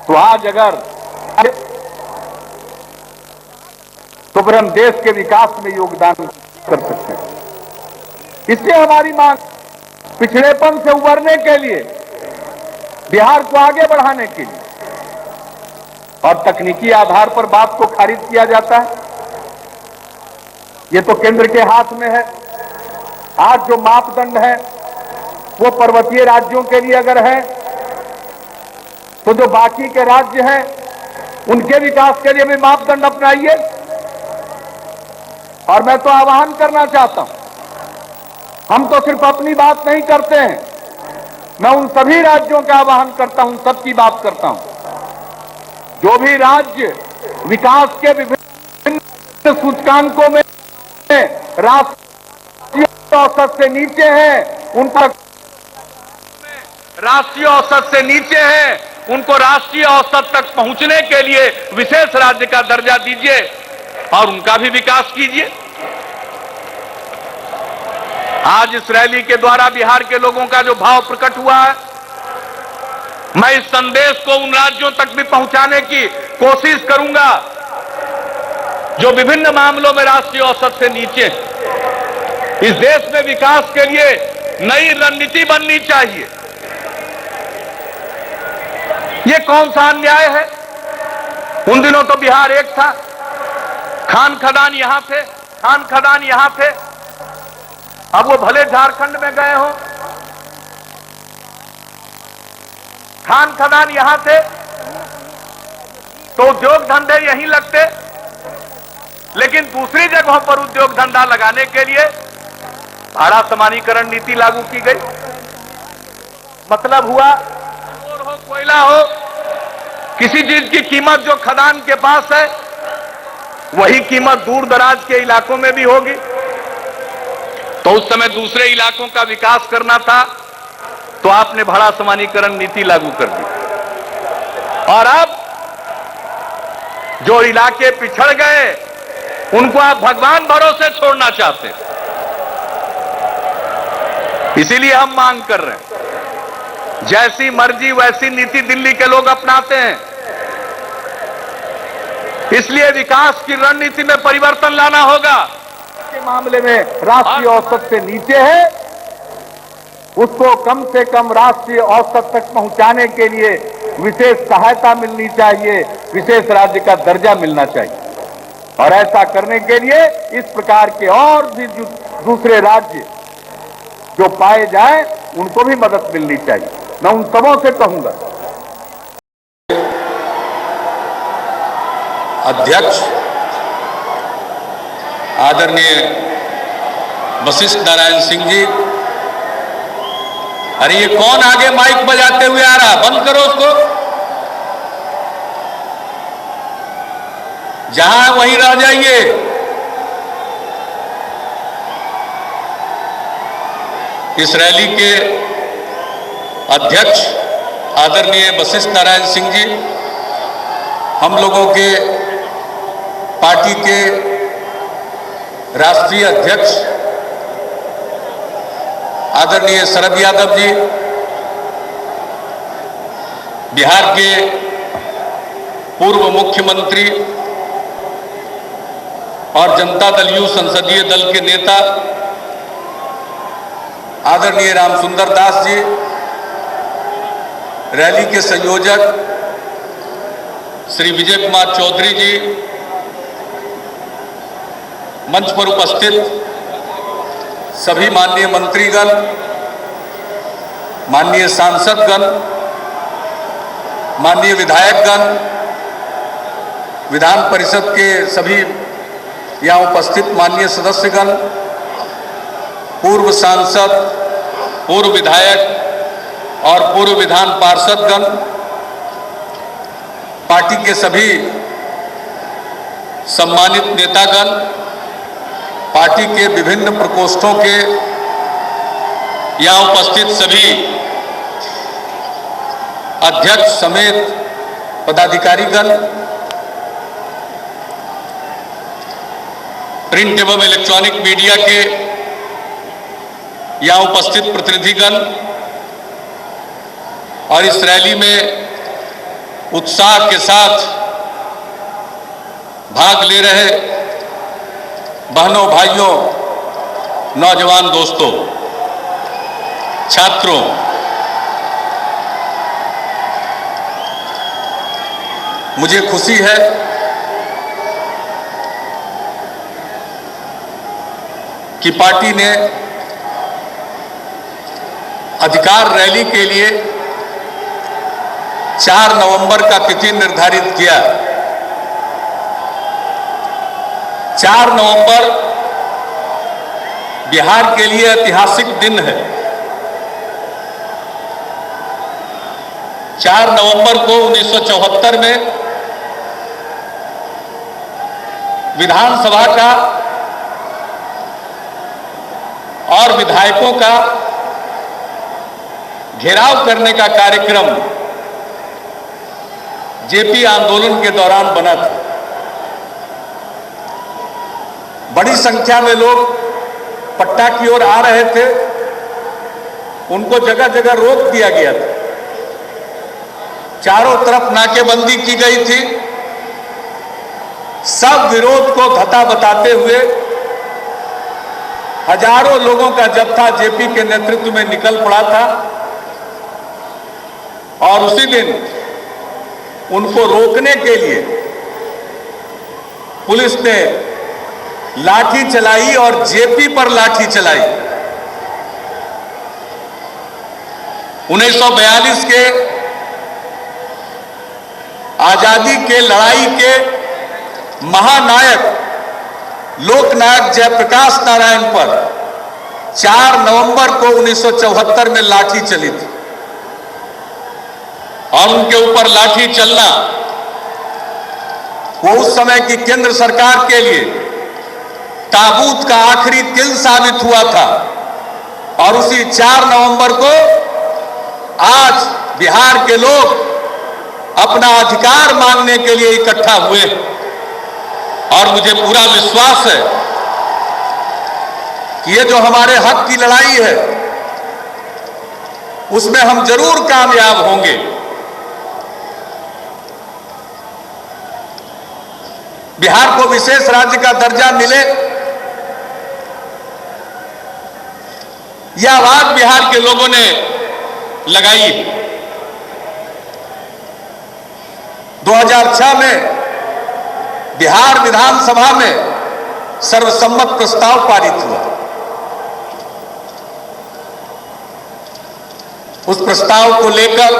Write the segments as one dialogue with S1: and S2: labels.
S1: तो आज अगर तो फिर हम देश के विकास में योगदान कर सकते हैं। इसलिए हमारी मांग पिछड़ेपन से उबरने के लिए, बिहार को आगे बढ़ाने के लिए, और तकनीकी आधार पर बात को खारिज किया जाता है, ये तो केंद्र के हाथ में है। आज जो मापदंड है वो पर्वतीय राज्यों के लिए अगर है, तो जो बाकी के राज्य हैं उनके विकास के लिए भी मापदंड अपनाइए। और मैं तो आह्वान करना चाहता हूं, हम तो सिर्फ अपनी बात नहीं करते हैं, मैं उन सभी राज्यों का आह्वान करता हूं, सबकी बात करता हूं। जो भी राज्य विकास के विभिन्न सूचकांकों में राष्ट्रीय औसत से नीचे हैं, उनका राष्ट्रीय औसत से नीचे है, उनको राष्ट्रीय औसत तक पहुंचने के लिए विशेष राज्य का दर्जा दीजिए और उनका भी विकास कीजिए। आज इस रैली के द्वारा बिहार के लोगों का जो भाव प्रकट हुआ है, मैं इस संदेश को उन राज्यों तक भी पहुंचाने की कोशिश करूंगा जो विभिन्न मामलों में राष्ट्रीय औसत से नीचे हैं। इस देश में विकास के लिए नई रणनीति बननी चाहिए। ये कौन सा अन्याय है? उन दिनों तो बिहार एक था, खान खदान यहां थे, खान खदान यहां थे, अब वो भले झारखंड में गए हो, खान खदान यहां थे तो उद्योग धंधे यहीं लगते, लेकिन दूसरी जगहों पर उद्योग धंधा लगाने के लिए भाड़ा समानीकरण नीति लागू की गई। मतलब हुआ हो कोयला हो, किसी चीज की कीमत जो खदान के पास है वही कीमत दूर दराज के इलाकों में भी होगी। तो उस समय दूसरे इलाकों का विकास करना था तो आपने भाड़ा समानीकरण नीति लागू कर दी, और अब जो इलाके पिछड़ गए उनको आप भगवान भरोसे छोड़ना चाहते हैं। इसीलिए हम मांग कर रहे हैं, जैसी मर्जी वैसी नीति दिल्ली के लोग अपनाते हैं, इसलिए विकास की रणनीति में परिवर्तन लाना होगा। के मामले में राष्ट्रीय औसत से नीचे है, उसको कम से कम राष्ट्रीय औसत तक पहुंचाने के लिए विशेष सहायता मिलनी चाहिए, विशेष राज्य का दर्जा मिलना चाहिए। और ऐसा करने के लिए इस प्रकार के और भी दूसरे राज्य जो पाए जाएं उनको भी मदद मिलनी चाहिए। मैं उन सबों से कहूंगा,
S2: अध्यक्ष आदरणीय वशिष्ठ नारायण सिंह जी, अरे ये कौन आगे माइक बजाते हुए आ रहा? बंद करो उसको, जहां है वहीं रह जाइए। इस रैली के अध्यक्ष आदरणीय वशिष्ठ नारायण सिंह जी, हम लोगों के पार्टी के राष्ट्रीय अध्यक्ष आदरणीय शरद यादव जी, बिहार के पूर्व मुख्यमंत्री और जनता दल यू संसदीय दल के नेता आदरणीय रामसुंदर दास जी, रैली के संयोजक श्री विजय कुमार चौधरी जी, मंच पर उपस्थित सभी माननीय मंत्रीगण, माननीय सांसदगण, माननीय विधायकगण, विधान परिषद के सभी यहाँ उपस्थित माननीय सदस्यगण, पूर्व सांसद, पूर्व विधायक और पूर्व विधान पार्षदगण, पार्टी के सभी सम्मानित नेतागण, पार्टी के विभिन्न प्रकोष्ठों के यहाँ उपस्थित सभी अध्यक्ष समेत पदाधिकारीगण, प्रिंट एवं इलेक्ट्रॉनिक मीडिया के यहाँ उपस्थित प्रतिनिधिगण और इस रैली में उत्साह के साथ भाग ले रहे बहनों, भाइयों, नौजवान दोस्तों, छात्रों, मुझे खुशी है कि पार्टी ने अधिकार रैली के लिए 4 नवंबर का तिथि निर्धारित किया। 4 नवंबर बिहार के लिए ऐतिहासिक दिन है। 4 नवंबर को 1974 में विधानसभा का और विधायकों का घेराव करने का कार्यक्रम जेपी आंदोलन के दौरान बना था। बड़ी संख्या में लोग पट्टा की ओर आ रहे थे, उनको जगह जगह रोक दिया गया था। चारों तरफ नाकेबंदी की गई थी। सब विरोध को धता बताते हुए हजारों लोगों का जत्था जेपी के नेतृत्व में निकल पड़ा था और उसी दिन उनको रोकने के लिए पुलिस ने लाठी चलाई और जेपी पर लाठी चलाई। 1942 के आजादी के लड़ाई के महानायक लोकनायक जयप्रकाश नारायण पर 4 नवंबर को 1974 में लाठी चली थी और उनके ऊपर लाठी चलना वो उस समय की केंद्र सरकार के लिए ताबूत का आखिरी तिल साबित हुआ था। और उसी 4 नवंबर को आज बिहार के लोग अपना अधिकार मांगने के लिए इकट्ठा हुए और मुझे पूरा विश्वास है कि ये जो हमारे हक की लड़ाई है उसमें हम जरूर कामयाब होंगे। बिहार को विशेष राज्य का दर्जा मिले, यह आवाज बिहार के लोगों ने लगाई। 2006 में बिहार विधानसभा में सर्वसम्मत प्रस्ताव पारित हुआ। उस प्रस्ताव को लेकर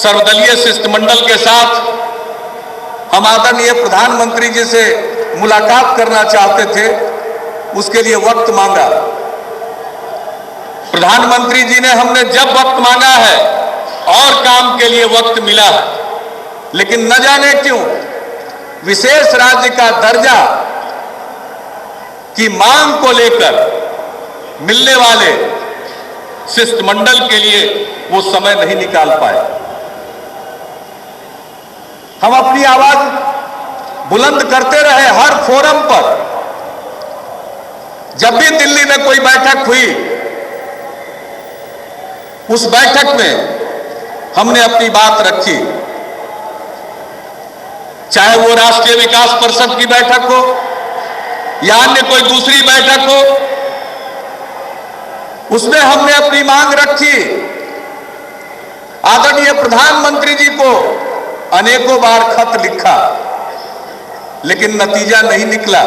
S2: सर्वदलीय शिष्टमंडल के साथ हम आदरणीय प्रधानमंत्री जी से मुलाकात करना चाहते थे, उसके लिए वक्त मांगा। प्रधानमंत्री जी ने हमने जब वक्त मांगा है और काम के लिए वक्त मिला है, लेकिन न जाने क्यों विशेष राज्य का दर्जा की मांग को लेकर मिलने वाले शिष्टमंडल के लिए वो समय नहीं निकाल पाए। हम अपनी आवाज बुलंद करते रहे हर फोरम पर। जब भी दिल्ली में कोई बैठक हुई, उस बैठक में हमने अपनी बात रखी, चाहे वो राष्ट्रीय विकास परिषद की बैठक हो या अन्य कोई दूसरी बैठक हो, उसमें हमने अपनी मांग रखी। आदरणीय प्रधानमंत्री जी को अनेकों बार खत लिखा, लेकिन नतीजा नहीं निकला।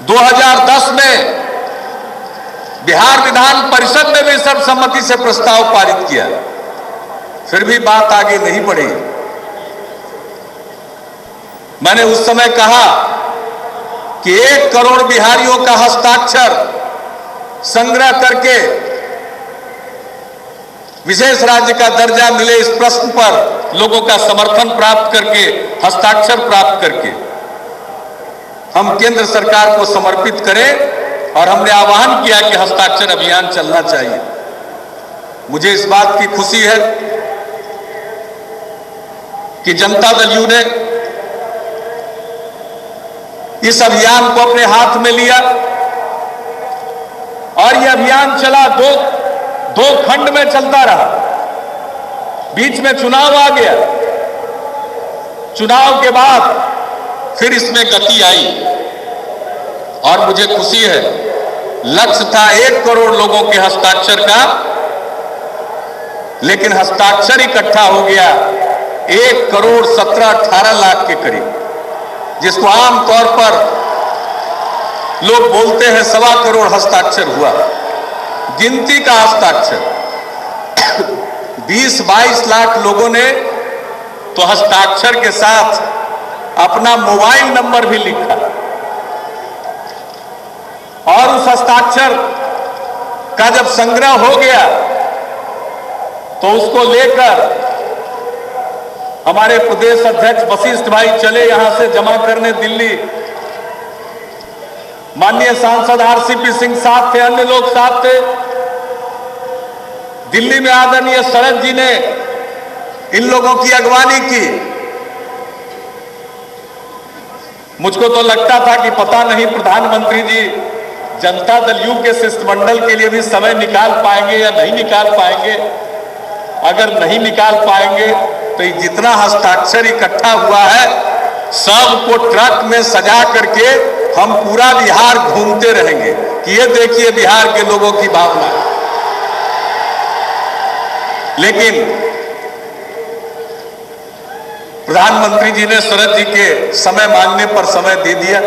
S2: 2010 में बिहार विधान परिषद में भी सर्वसम्मति से प्रस्ताव पारित किया, फिर भी बात आगे नहीं बढ़ी। मैंने उस समय कहा कि 1 करोड़ बिहारियों का हस्ताक्षर संग्रह करके विशेष राज्य का दर्जा मिले, इस प्रश्न पर लोगों का समर्थन प्राप्त करके, हस्ताक्षर प्राप्त करके हम केंद्र सरकार को समर्पित करें। और हमने आह्वान किया कि हस्ताक्षर अभियान चलना चाहिए। मुझे इस बात की खुशी है कि जनता दल यू ने इस अभियान को अपने हाथ में लिया और यह अभियान चला, दो खंड में चलता रहा। बीच में चुनाव आ गया, चुनाव के बाद फिर इसमें गति आई और मुझे खुशी है, लक्ष्य था 1 करोड़ लोगों के हस्ताक्षर का, लेकिन हस्ताक्षर इकट्ठा हो गया 1,17,18 लाख के करीब, जिसको आमतौर पर लोग बोलते हैं 1.25 करोड़ हस्ताक्षर हुआ। गिनती का हस्ताक्षर 20-22 लाख लोगों ने तो हस्ताक्षर के साथ अपना मोबाइल नंबर भी लिखा और उस हस्ताक्षर का जब संग्रह हो गया तो उसको लेकर हमारे प्रदेश अध्यक्ष वशिष्ठ भाई चले यहां से जमा करने दिल्ली। माननीय सांसद आरसीपी सिंह साथ थे, अन्य लोग साथ थे। दिल्ली में आदरणीय शरद जी ने इन लोगों की अगवानी की। मुझको तो लगता था कि पता नहीं प्रधानमंत्री जी जनता दल यू के शिष्टमंडल के लिए भी समय निकाल पाएंगे या नहीं निकाल पाएंगे। अगर नहीं निकाल पाएंगे तो जितना हस्ताक्षर इकट्ठा हुआ है सबको ट्रक में सजा करके हम पूरा बिहार घूमते रहेंगे कि ये देखिए बिहार के लोगों की भावना। लेकिन प्रधानमंत्री जी ने शरद जी के समय मांगने पर समय दे दिया,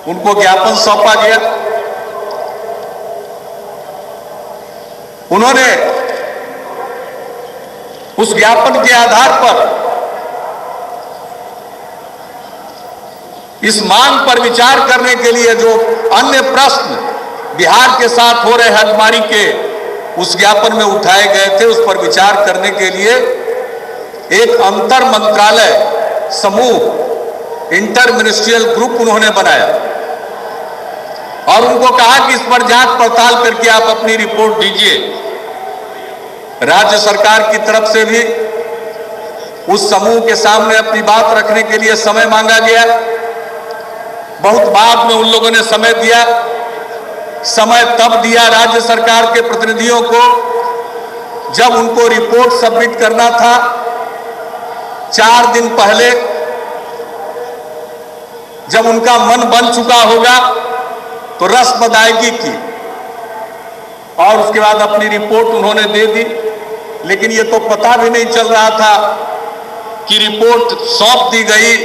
S2: उनको ज्ञापन सौंपा गया। उन्होंने उस ज्ञापन के आधार पर इस मांग पर विचार करने के लिए जो अन्य प्रश्न बिहार के साथ हो रहे हदमारी के उस ज्ञापन में उठाए गए थे, उस पर विचार करने के लिए एक अंतर मंत्रालय समूह इंटर मिनिस्ट्रियल ग्रुप उन्होंने बनाया और उनको कहा कि इस पर जांच पड़ताल करके आप अपनी रिपोर्ट दीजिए। राज्य सरकार की तरफ से भी उस समूह के सामने अपनी बात रखने के लिए समय मांगा गया। बहुत बाद में उन लोगों ने समय दिया। समय तब दिया राज्य सरकार के प्रतिनिधियों को जब उनको रिपोर्ट सबमिट करना था। 4 दिन पहले जब उनका मन बन चुका होगा तो रस्म अदायगी की और उसके बाद अपनी रिपोर्ट उन्होंने दे दी। लेकिन ये तो पता भी नहीं चल रहा था कि रिपोर्ट सौंप दी गई